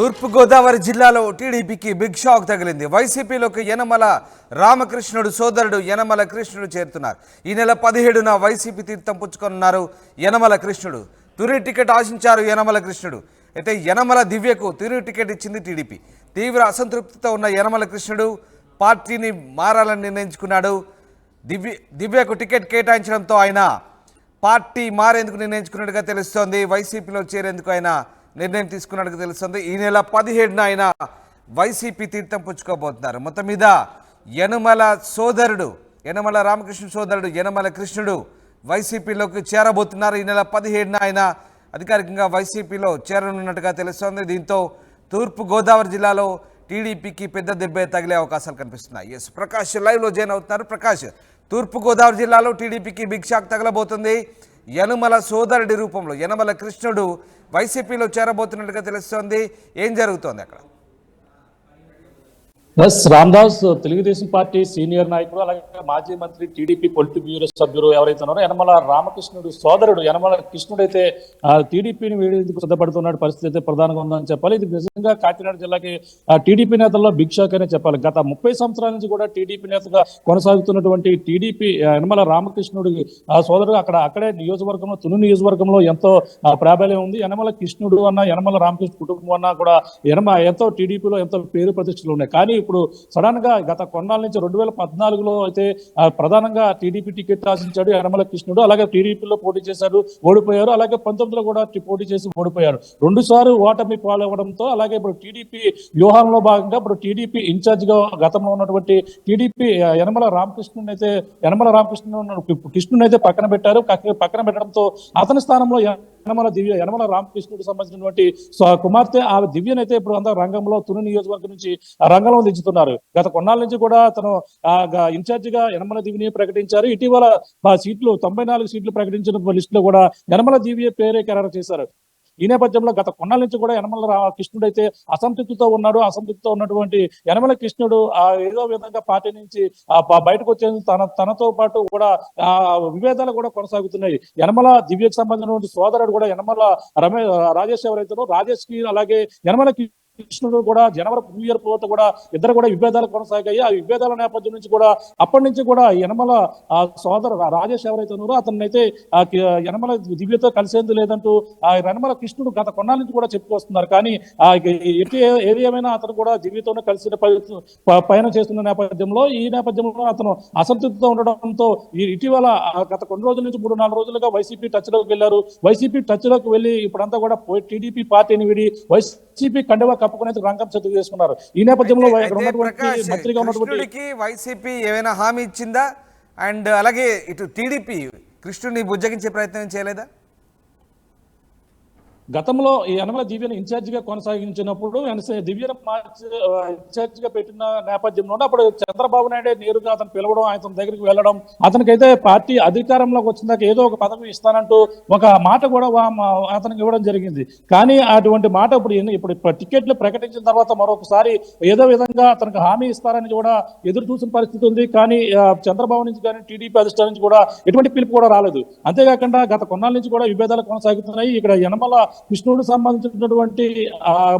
తూర్పుగోదావరి జిల్లాలో టీడీపీకి big shock తగిలింది. వైసీపీలోకి యనమల రామకృష్ణుడు సోదరుడు యనమల కృష్ణుడు చేరుతున్నారు. ఈ నెల 17న వైసీపీ తీర్థం పుచ్చుకొన్నారు యనమల కృష్ణుడు. తురి టికెట్ ఆశించారు యనమల కృష్ణుడు. అయితే యనమల దివ్యకు తురి టికెట్ ఇచ్చింది టీడీపీ. తీవ్ర అసంతృప్తితో ఉన్న యనమల కృష్ణుడు పార్టీని మారాలని నిర్ణయించుకున్నాడు. దివ్యకు టికెట్ కేటాయించడంతో ఆయన పార్టీ మారేందుకు నిర్ణయించుకున్నట్టుగా తెలుస్తోంది. వైసీపీలో చేరేందుకు ఆయన నిర్ణయం తీసుకున్నట్టుగా తెలుస్తుంది. ఈ నెల 17న ఆయన వైసీపీ తీర్థం పుచ్చుకోబోతున్నారు. మొత్తం మీద యనమల రామకృష్ణ సోదరుడు యనమల కృష్ణుడు వైసీపీలోకి చేరబోతున్నారు. ఈ నెల 17న ఆయన అధికారికంగా వైసీపీలో చేరనున్నట్టుగా తెలుస్తోంది. దీంతో తూర్పుగోదావరి జిల్లాలో టీడీపీకి పెద్ద దెబ్బ తగిలే అవకాశాలు కనిపిస్తున్నాయి. ఎస్ ప్రకాష్ లైవ్లో జాయిన్ అవుతున్నారు. ప్రకాష్, తూర్పుగోదావరి జిల్లాలో టీడీపీకి బిగ్ షాక్ తగలబోతుంది. యనమల సోదరుడి రూపంలో యనమల కృష్ణుడు వైసీపీలో చేరబోతున్నట్టుగా తెలుస్తోంది. ఏం జరుగుతోంది అక్కడ? రామదాస్ తెలుగుదేశం పార్టీ సీనియర్ నాయకుడు, అలాగే మాజీ మంత్రి, టీడీపీ పొలిట్ బ్యూరో సభ్యులు ఎవరైతే ఉన్నారో యనమల రామకృష్ణుడు సోదరుడు యనమల కృష్ణుడు అయితే టీడీపీని వీడేందుకు సిద్ధపడుతున్న పరిస్థితి అయితే ప్రధానంగా ఉందని చెప్పాలి. ఇది నిజంగా కాకినాడ జిల్లాకి టీడీపీ నేతల్లో బిగ్ షాక్ అనే చెప్పాలి. గత 30 సంవత్సరాల నుంచి కూడా టీడీపీ నేతగా కొనసాగుతున్నటువంటి టీడీపీ యనమల రామకృష్ణుడి సోదరుడు అక్కడే నియోజకవర్గంలో తుని నియోజకవర్గంలో ఎంతో ప్రాబల్యం ఉంది. యనమల కృష్ణుడు అన్న యనమల రామకృష్ణ కుటుంబం అన్న కూడా ఎంతో టీడీపీలో ఎంతో పేరు ప్రతిష్టలు ఉన్నాయి. కానీ ఇప్పుడు సడన్ గా గత కొన్నాళ్ళ నుంచి 2014లో అయితే ప్రధానంగా టీడీపీ టికెట్ ఆశించాడు యనమల కృష్ణుడు. అలాగే టీడీపీలో పోటీ చేశారు, ఓడిపోయారు. అలాగే 19లో కూడా పోటీ చేసి ఓడిపోయారు. 2 సార్లు ఓటమి పాలవడంతో అలాగే ఇప్పుడు టీడీపీ వ్యూహంలో భాగంగా ఇప్పుడు టీడీపీ ఇన్ఛార్జ్ గా గతంలో ఉన్నటువంటి టీడీపీ యనమల రామకృష్ణుని అయితే పక్కన పెట్టారు. పక్కన పెట్టడంతో అతని స్థానంలో యనమల రామకృష్ణుడికి సంబంధించినటువంటి కుమార్తె ఆ దివ్యనైతే ఇప్పుడు అందరూ రంగంలో తుని నియోజకవర్గం నుంచి రంగంలో దించుతున్నారు. గత కొన్నాళ్ళ నుంచి కూడా తను ఇన్ఛార్జ్ గా యనమల దివ్యని ప్రకటించారు. ఇటీవల 94 సీట్లు ప్రకటించిన లిస్ట్ లో కూడా యనమల దివ్య పేరే ఖరారు చేశారు. ఈ నేపథ్యంలో గత కొన్నాళ్ళ నుంచి కూడా యనమల కృష్ణుడు అయితే అసంతృప్తితో ఉన్నటువంటి యనమల కృష్ణుడు ఏదో విధంగా పార్టీ నుంచి బయటకు వచ్చేందుకు తనతో పాటు కూడా విభేదాలు కూడా కొనసాగుతున్నాయి. యనమల దివ్యకు సంబంధించిన సోదరుడు కూడా యనమల రాజేష్ ఎవరైతే రాజేష్ కి అలాగే యనమల కృష్ణుడు కూడా జనవరి న్యూ ఇయర్ తర్వాత కూడా ఇద్దరు కూడా విభేదాలు కొనసాగాయి. ఆ విభేదాల నేపథ్యం నుంచి కూడా అప్పటి నుంచి కూడా యనమల సోదరు రాజేష్ ఎవరైతే ఉన్నారో అతన్ని అయితే యనమల దివ్యతో కలిసేందుకు లేదంటూ యనమల కృష్ణుడు గత కొన్నాళ్ళ నుంచి కూడా చెప్పుకొస్తున్నారు. కానీ ఏమైనా అతను కూడా దివ్యతోనే కలిసి పయనం చేస్తున్న ఈ నేపథ్యంలో అతను అసంతృప్తితో ఉండడంతో ఇటీవల గత కొన్ని రోజుల నుంచి 3-4 రోజులుగా వైసీపీ టచ్ లోకి వెళ్లారు. వైసీపీ టచ్ లోకి వెళ్లి ఇప్పుడంతా కూడా టీడీపీ పార్టీని విడి వైసీపీ కండువా కప్పుకునేందుకు రంగం సిద్ధం చేసుకున్నారు. ఈ నేపథ్యంలో మంత్రిగా ఉన్నటువంటి వైసీపీ ఏమైనా హామీ ఇచ్చిందా? అండ్ అలాగే ఇటు టీడీపీ కృష్ణుడిని బుజ్జగించే ప్రయత్నం చేయలేదా? గతంలో ఈ యనమల దివ్యను ఇన్ఛార్జ్ గా కొనసాగించినప్పుడు దివ్యను ఇన్ఛార్జ్ గా పెట్టిన నేపథ్యంలో అప్పుడు చంద్రబాబు నాయుడు నేరుగా అతను పిలవడం, అతని దగ్గరికి వెళ్ళడం, అతనికైతే పార్టీ అధికారంలోకి వచ్చినాక ఏదో ఒక పదవి ఇస్తానంటూ ఒక మాట కూడా అతనికి ఇవ్వడం జరిగింది. కానీ అటువంటి మాట ఇప్పుడు టికెట్లు ప్రకటించిన తర్వాత మరొకసారి ఏదో విధంగా అతనికి హామీ ఇస్తారని కూడా ఎదురు చూసిన పరిస్థితి ఉంది. కానీ చంద్రబాబు నుంచి కానీ టీడీపీ అధిష్టానం నుంచి కూడా ఎటువంటి పిలుపు కూడా రాలేదు. అంతేకాకుండా గత కొన్నాళ్ళ నుంచి కూడా విభేదాలు కొనసాగుతున్నాయి. ఇక్కడ యనమల కృష్ణుడికి సంబంధించినటువంటి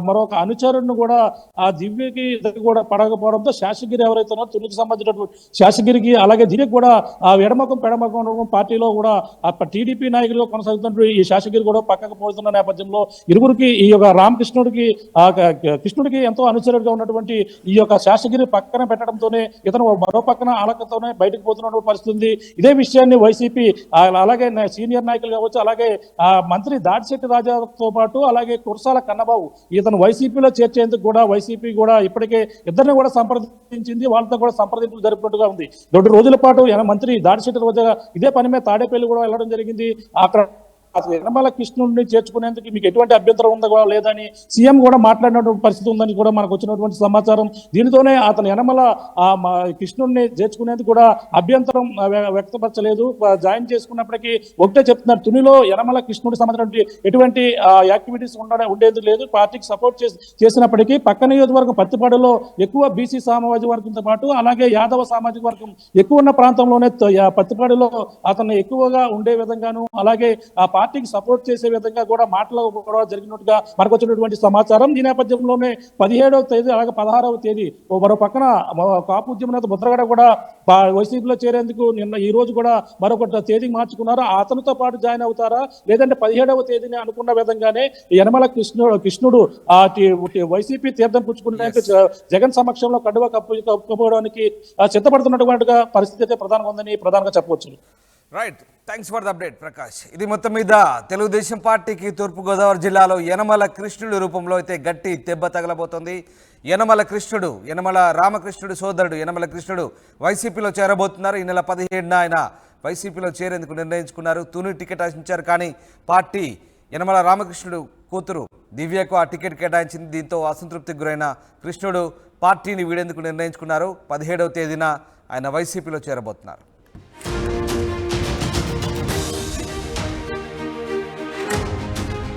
మరొక అనుచరుడిని కూడా ఆ దివ్యకి కూడా పడకపోవడంతో శాసగిరి ఎవరైతే ఉన్నారో తునికి సంబంధించినటువంటి శాసగిరికి అలాగే దివ్యకి కూడా ఎడమకం పెడమకం పార్టీలో కూడా టీడీపీ నాయకులుగా కొనసాగుతున్నటువంటి ఈ శాసగిరి కూడా పక్కకు పోతున్న నేపథ్యంలో ఇరువురికి ఈ యొక్క రామకృష్ణుడికి కృష్ణుడికి ఎంతో అనుచరుడిగా ఉన్నటువంటి ఈ యొక్క శాసగిరి పక్కన పెట్టడంతోనే ఇతను మరో పక్కన అలకతోనే బయటకు పోతున్న పరిస్థితి ఉంది. ఇదే విషయాన్ని వైసీపీ అలాగే సీనియర్ నాయకులు కావచ్చు, అలాగే మంత్రి దాడిశెట్టి రాజాతో పాటు అలాగే కుర్సాల కన్నబాబు ఇతను వైసీపీలో చేర్చేందుకు కూడా వైసీపీ కూడా ఇప్పటికే ఇద్దరిని కూడా సంప్రదించింది. వాళ్ళతో కూడా సంప్రదింపులు జరిపినట్టుగా ఉంది. 2 రోజుల పాటు మంత్రి దాడిశెట్టి రోజా ఇదే పని మీద తాడేపల్లి కూడా వెళ్ళడం జరిగింది. అక్కడ యనమల కృష్ణుడిని చేర్చుకునేందుకు మీకు ఎటువంటి అభ్యంతరం ఉందా లేదని సీఎం కూడా మాట్లాడినటువంటి పరిస్థితి ఉందని కూడా మనకు వచ్చినటువంటి సమాచారం. దీనితోనే అతను యనమల కృష్ణుడిని చేర్చుకునేందుకు కూడా అభ్యంతరం వ్యక్తపరచలేదు. జాయిన్ చేసుకున్నప్పటికీ ఒకటే చెప్తున్నారు, తునిలో యనమల కృష్ణుడికి సంబంధించిన ఎటువంటి యాక్టివిటీస్ ఉండేది లేదు. పార్టీకి సపోర్ట్ చేసినప్పటికీ పక్క నియోజకవర్గం పత్తిపాడులో ఎక్కువ బీసీ సామాజిక వర్గంతో పాటు అలాగే యాదవ సామాజిక వర్గం ఎక్కువ ఉన్న ప్రాంతంలోనే పత్తిపాడులో అతను ఎక్కువగా ఉండే విధంగాను అలాగే ఆ పార్టీకి సపోర్ట్ చేసే విధంగా కూడా మాట్లాడుకోవడం జరిగినట్టుగా మనకు వచ్చినటువంటి సమాచారం. ఈ నేపథ్యంలోనే 17వ తేదీ అలాగే 16వ తేదీ మరో పక్కన కాపు ఉద్యమ నేత ముద్రగడ కూడా వైసీపీలో చేరేందుకు ఈ రోజు కూడా మరొక తేదీ మార్చుకున్నారు. అతనితో పాటు జాయిన్ అవుతారా లేదంటే 17వ తేదీని అనుకున్న విధంగానే యనమల కృష్ణుడు వైసీపీ తీర్థం పుచ్చుకునే జగన్ సమక్షంలో కడువ కప్పుకోవడానికి సిద్ధపడుతున్నటువంటి పరిస్థితి అయితే ప్రధానంగా చెప్పవచ్చు. Right, thanks for the update Prakash. ఇది మొత్తం మీద తెలుగుదేశం పార్టీకి తూర్పుగోదావరి జిల్లాలో యనమల కృష్ణుడి రూపంలో అయితే గట్టి దెబ్బ తగలబోతోంది. యనమల రామకృష్ణుడు సోదరుడు యనమల కృష్ణుడు వైసీపీలో చేరబోతున్నారు. ఈ నెల 17న ఆయన వైసీపీలో చేరేందుకు నిర్ణయించుకున్నారు. తుని టికెట్ ఆశించారు, కానీ పార్టీ యనమల రామకృష్ణుడు కూతురు దివ్యకు ఆ టికెట్ కేటాయించింది. దీంతో అసంతృప్తికి గురైన కృష్ణుడు పార్టీని వీడేందుకు నిర్ణయించుకున్నారు. 17వ తేదీన ఆయన వైసీపీలో చేరబోతున్నారు.